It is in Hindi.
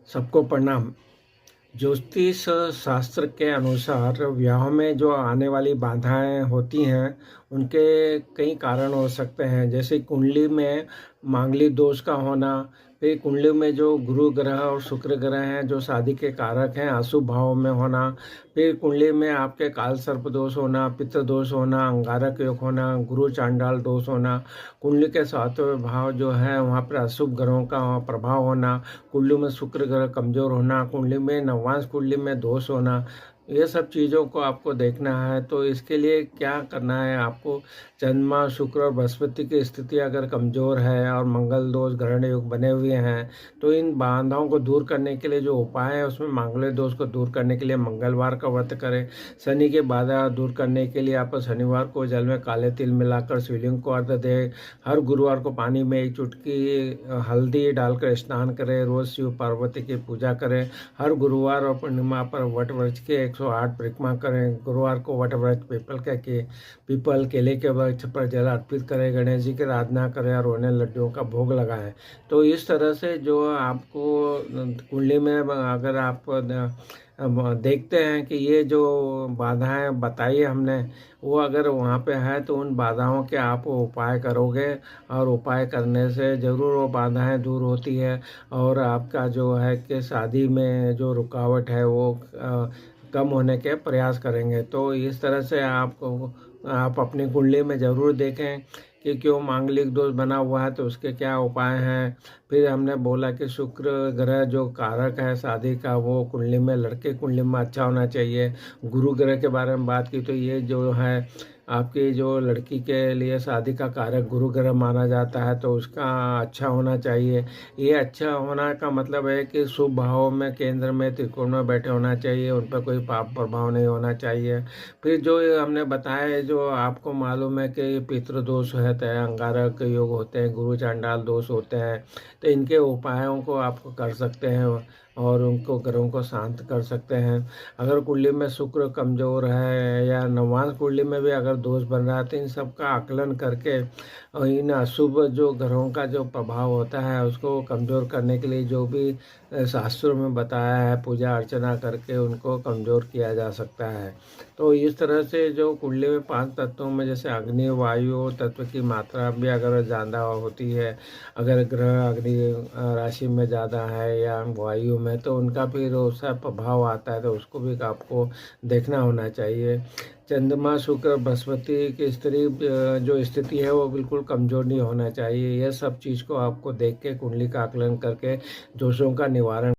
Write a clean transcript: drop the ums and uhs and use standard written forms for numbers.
सबको प्रणाम। ज्योतिष शास्त्र के अनुसार विवाह में जो आने वाली बाधाएं होती हैं, उनके कई कारण हो सकते हैं। जैसे कुंडली में मांगलिक दोष का होना, फिर कुंडली में जो गुरु ग्रह और शुक्र ग्रह हैं जो शादी के कारक हैं, अशुभ भाव में होना, फिर कुंडली में आपके काल सर्प दोष होना, पितृ दोष होना, अंगारक योग होना, गुरु चांडाल दोष होना, कुंडली के सातवें भाव जो है वहाँ पर अशुभ ग्रहों का प्रभाव होना, कुंडली में शुक्र ग्रह कमजोर होना, कुंडली में नवांश कुंडली में दोष होना, ये सब चीज़ों को आपको देखना है। तो इसके लिए क्या करना है आपको, चंद्रमा शुक्र और बृहस्पति की स्थिति अगर कमज़ोर है और मंगल दोष ग्रहण योग बने हुए हैं, तो इन बाधाओं को दूर करने के लिए जो उपाय है उसमें मांगलिक दोष को दूर करने के लिए मंगलवार का व्रत करें। शनि के बाधा दूर करने के लिए आप शनिवार को जल में काले तिल मिलाकर शिवलिंग को अर्घ्य दें। हर गुरुवार को पानी में एक चुटकी हल्दी डालकर स्नान करें। रोज़ शिव पार्वती की पूजा करें। हर गुरुवार और पूर्णिमा पर वट वृक्ष के 108 परिक्रमा करें। गुरुवार को वट वृक्ष पीपल केले के वृक्ष पर जल अर्पित करें। गणेश जी की आराधना करें और उन्हें लड्डुओं का भोग लगाएं। तो इस तरह से जो आपको कुंडली में अगर आप देखते हैं कि ये जो बाधाएं बताई हमने, वो अगर वहाँ पे है तो उन बाधाओं के आप उपाय करोगे और उपाय करने से ज़रूर वो बाधाएं दूर होती है और आपका जो है कि शादी में जो रुकावट है वो कम होने के प्रयास करेंगे। तो इस तरह से आप अपनी कुंडली में ज़रूर देखें कि क्यों मांगलिक दोष बना हुआ है, तो उसके क्या उपाय हैं। फिर हमने बोला कि शुक्र ग्रह जो कारक है शादी का, वो कुंडली में लड़के कुंडली में अच्छा होना चाहिए। गुरु ग्रह के बारे में बात की तो ये जो है आपकी जो लड़की के लिए शादी का कारक गुरु ग्रह माना जाता है, तो उसका अच्छा होना चाहिए। ये अच्छा होना का मतलब है कि शुभ भाव में केंद्र में त्रिकोण में बैठे होना चाहिए, उन पर कोई पाप प्रभाव नहीं होना चाहिए। फिर जो ये हमने बताया है, जो आपको मालूम है कि पितृदोष है, तय अंगारक योग होते हैं, गुरु चांडाल दोष होते हैं, तो इनके उपायों को आप कर सकते हैं और उनको ग्रहों को शांत कर सकते हैं। अगर कुंडली में शुक्र कमज़ोर है या नवांश कुंडली में भी अगर दोष बन रहा है, तो इन सब का आकलन करके और इन अशुभ जो ग्रहों का जो प्रभाव होता है उसको कमज़ोर करने के लिए जो भी शास्त्रों में बताया है, पूजा अर्चना करके उनको कमज़ोर किया जा सकता है। तो इस तरह से जो कुंडली में 5 तत्वों में जैसे अग्नि वायु तत्व की मात्रा भी अगर ज़्यादा होती है, अगर ग्रह अग्नि राशि में ज़्यादा है या वायु में, तो उनका फिर उसका प्रभाव आता है, तो उसको भी आपको देखना होना चाहिए। चंद्रमा शुक्र बृहस्पति की जो स्थिति है वो बिल्कुल कमज़ोर नहीं होना चाहिए। यह सब चीज़ को आपको देख के कुंडली का आकलन करके दोषों का निवारण